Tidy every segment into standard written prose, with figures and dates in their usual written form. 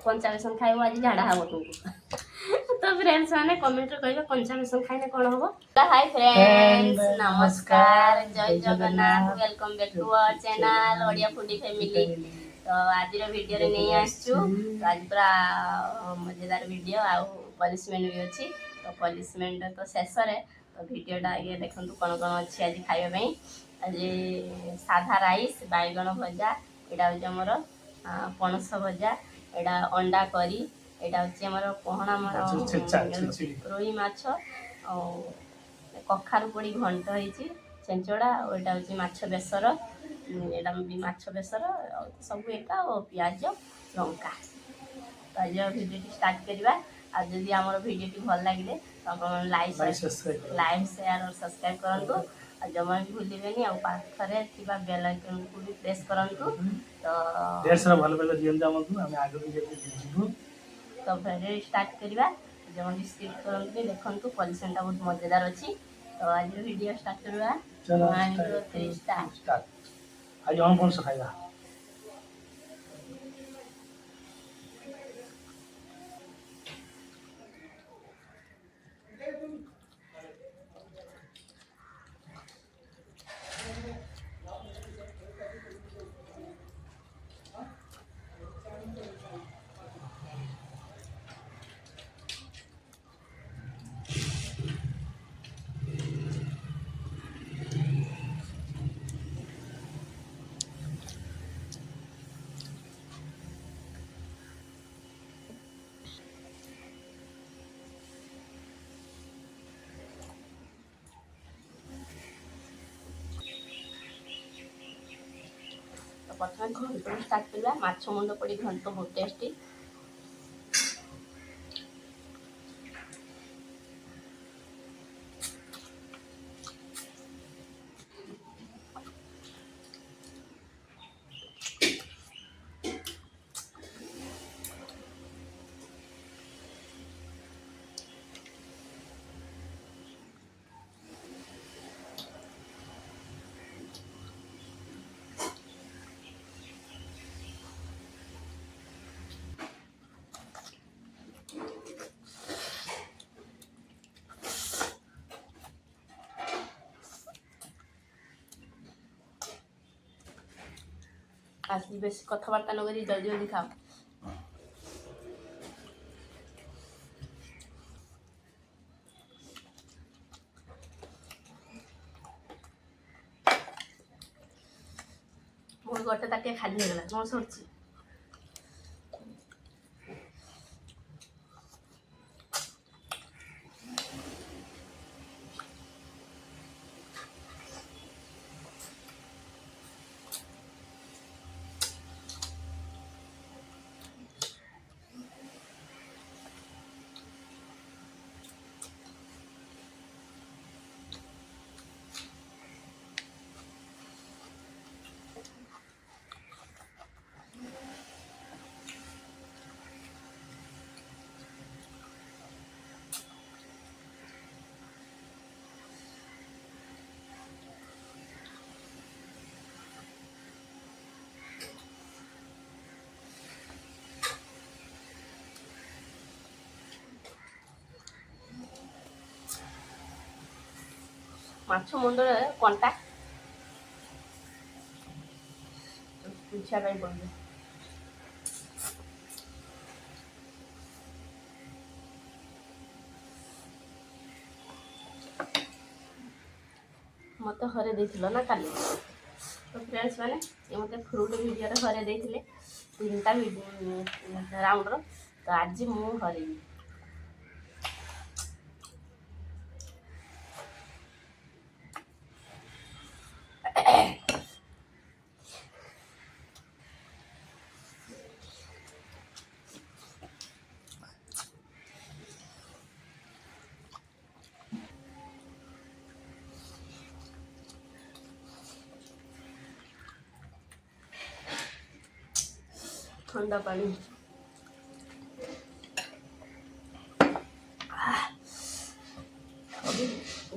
कंचा बेसन खाइबो आज झाड़ा हबो तुमको तो फ्रेंड्स माने कमेंट रे कहबे कंचा बेसन खाइले कोन हबो। हाय फ्रेंड्स नमस्कार जय Jagannath welcome back to our channel Odia foodie family. तो आज रो वीडियो रे नहीं आछू तो आज पूरा मजेदार वीडियो आ पनिशमेंट भी अछि। तो पनिशमेंट तो शेष रे तो वीडियोटा ये देखंतु कोन कोन अछि आज खाइबा पई। आज साधा राइस बैगन भजा एटा हो हमर पणस भजा एटा अंडा करी एटा हो हमर कोहणा रोही माछ कखारु पड़ी घंट होइछि चेंचड़ा एटा हो माछ बेसर एटा भी माछ बेसर सब एका और प्याज लंका। तो आज वीडियो स्टार्ट करवा आ जदि हमर वीडियो भल लागिले तो अपन लाइक शेयर और सब्सक्राइब करंतु आ जमा भी भूलिबेनी आ पाखरे थिबा बेल आइकन को भी प्रेस करंतु। तो ढेर सारा भल भल दियन जामंतु हम आगे भी जीवु। तो फिर स्टार्ट करवा जमा भी स्किप करंतु देखंतु पॉलिशनटा बहुत मजेदार अछि। तो आज वीडियो स्टार्ट करवा चलो 1 2 3 स्टार्ट। आज हम कौन सा खाएगा प्रथम घंट स्टार्ट करवा माछ मुंड पड़ी घंट बहुत टेस्टी। आज बेस कथबार्ता न करी जल्दी जल्दी खाओ। मोर गोटे ताके खाली हो गला मोर सरछि माछ मुंड कंटा पूछा पड़े मत हरे देथिलो ना काली। तो फ्रेंड्स माने ये मते फ्रूट वीडियो रे हरे देथिले 3टा राउंड रो तो आज मु हरे ठंडा पानी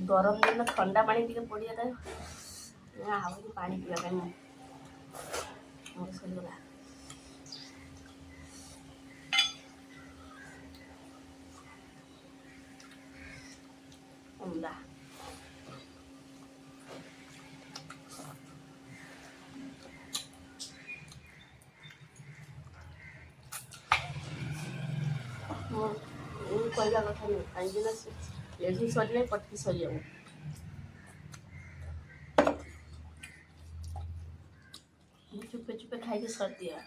गरम दिन ठंडा पानी टी पड़िया आहरी पानी पीवा। କହିବା କଥା ନୁହେଁ କାହିଁକିନା ଏଠି ସରିଲେ ପଟି ସରିଯାଉ। ଚୁପେ ଚୁପେ ଖାଇକି ସରିଦିଆ।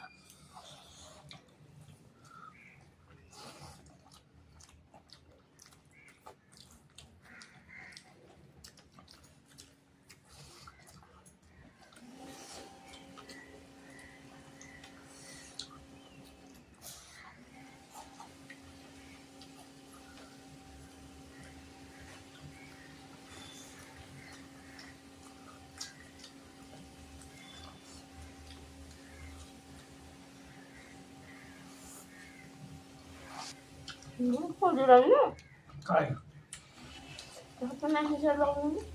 ପଡ଼ିଲାଣି ନା काय ହାତ ନାହିଁ ସେ ଲଗଉନି।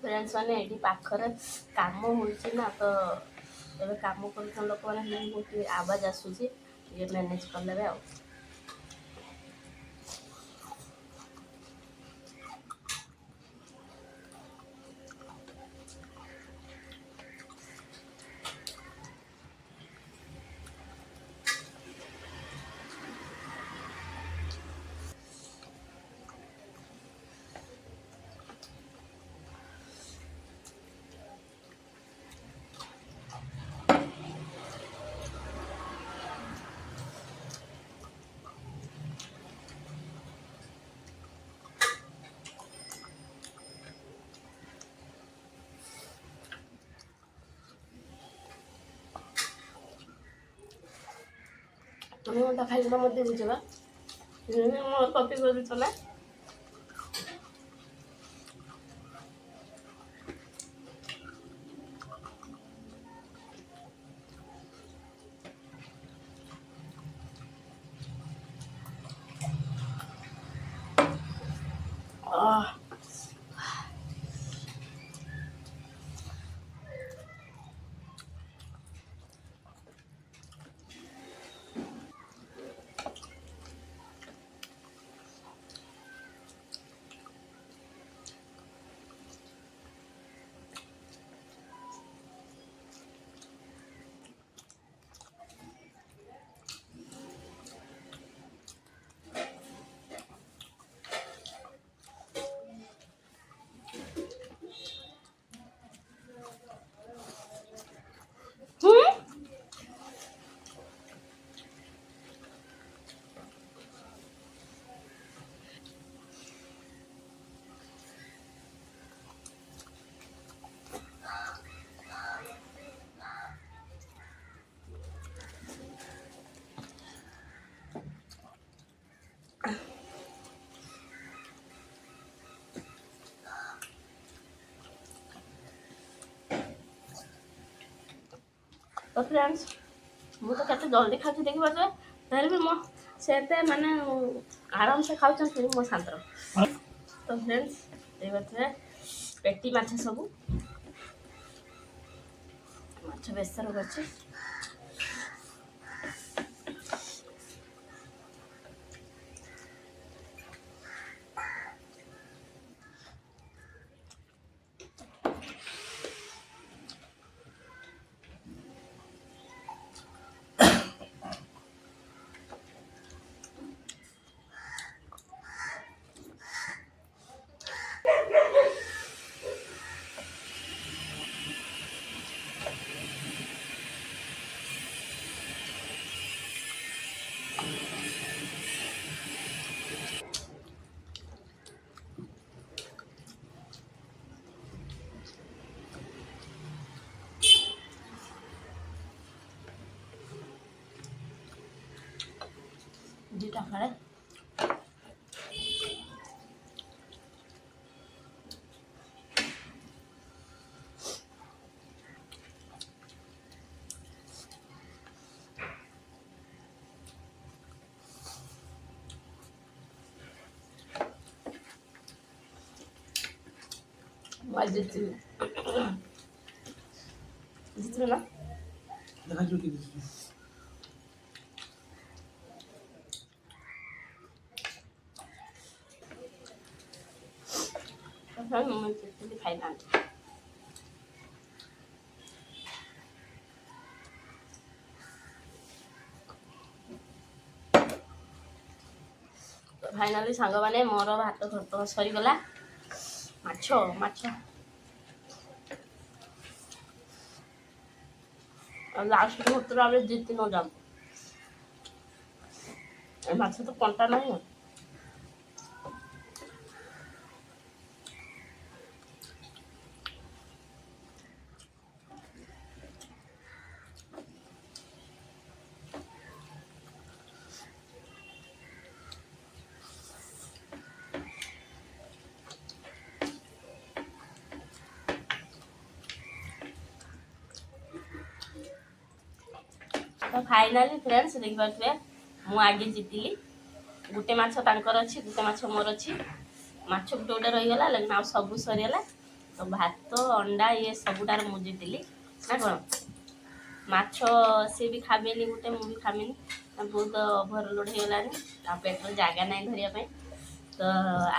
फ्रेंड्स मैंने ये पाखर काम होती ना तो ଏବେ କାମ କରୁଥିବା ଲୋକମାନେ ବହୁତ ଆବାଜ ଆସୁଛି ଟିକେ ମ୍ୟାନେଜ କରିଦେବେ ଆଉ। তুমি ওটা খাইলে মধ্যে বুঝে বা মোর কপি করছো না। तो फ्रेंड्स ମୁଁ ତ କେତେ ଜଲ୍ଦି ଖାଉଛି ଦେଖିବା ଯେ ତାହେଲେ ବି ମୋ ସେତେ ମାନେ ଆରାମ ସେ ଖାଉଛନ୍ତି ମୋ ଶାନ୍ତର। ତ ଫ୍ରେଣ୍ଡସ୍ ଏଇ କଥା ପେଟି ମାଛ ସବୁ ମାଛ ବେସର କରିଛି। দুটা খালে जितलु ना देखा जो की दिस मैं जितली खाइना फाइनाली सांग मैंने मोर भात खत सरीगला माछ माछ लास्ट मुहूर्त आम जीति न जाम माछ तो कंटा नहीं तो फाइनाली फ्रेंड्स देख पारे मु आगे जीतिली गोटे माछ तांकर अच्छी गोटे माछ मोर अच्छी माछ गोटे गोटे रहीगला लेकिन आ सब सरीगला तो भात अंडा ये सबुटार मु जीतिली ना कौन माछ सी भी खाबेनी गोटे मुझे खाबेनी बहुत ओभरलोड हो गलानी पेट जगह ना धरिया तो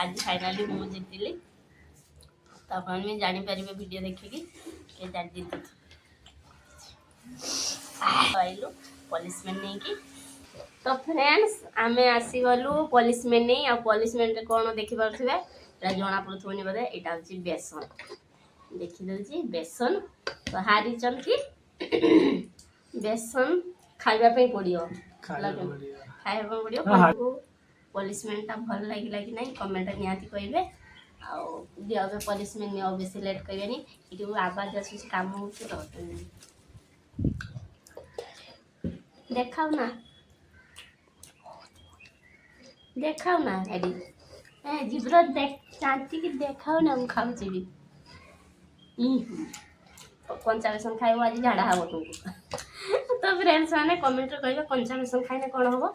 आज फाइनाली मु जीतिली तो अपन भी जापर वीडियो देखिकी के जीत आइलु पॉलिसमेंट नहीं की तो फ्रेंड्स आमे आसीगलु पॉलिसमेंट नहीं आ पॉलिसमेंट कौन देखि पारथिबे एटा जणा पड़थुनी बोले एटा होची बेसन देखि दउची बेसन तो हारी चन की बेसन खाइबा पे पड़ियो खाइबा पे पड़ियो पॉलिसमेंट ता भल लागिला कि नहीं कमेंट नियाती कहिबे आ दियाबे पॉलिसमेंट ने बेसी लेट करियनी इटू आवाज आसुची काम होची तो देखाओ ना एडी ए जिब्र देख चांती की देखाओ ना हम खाऊ जीबी कंचा बेसन खाइबो आज झाड़ा हबो तुमको तो फ्रेंड्स माने कमेंट रे कहबे कंचा बेसन खाइने कोन हबो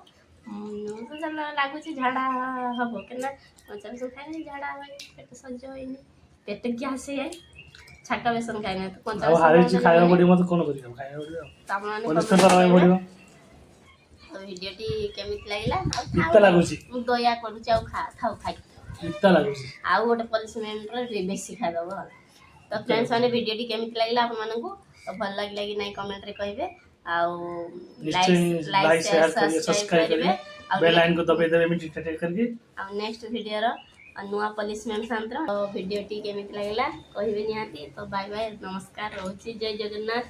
तो जन लागुची झाड़ा हबो केना कंचा बेसन खाइने झाड़ा होई पेट सज्ज होइनी पेट गैस है छाका बेसन खाइने तो कंचा बेसन हारी खाइबा पड़ी मत कोन करियो खाइबा पड़ी तामाने पॉलिसमेंट करबा पड़ियो तो वीडियो टी केमित लागला इत्ता लागुची मु दया करूची आ खा थाउ खाइ इत्ता लागुची आ गोटे पॉलिसमेंट रे बेसी खाइ दबो तो फ्रेंड्स माने वीडियो टी केमित लागला आप मानकू तो भल लागला कि नहीं कमेंट रे कहबे आ लाइक शेयर सब्सक्राइब करिवे बेल आइकन को दबाई देबे मिनट टिक करके आ नेक्स्ट वीडियो रो नुआ पॉलिसमेंट संतर तो वीडियो टी केमित लागला कहबे निहाती तो बाय बाय नमस्कार रहउची जय जगन्नाथ।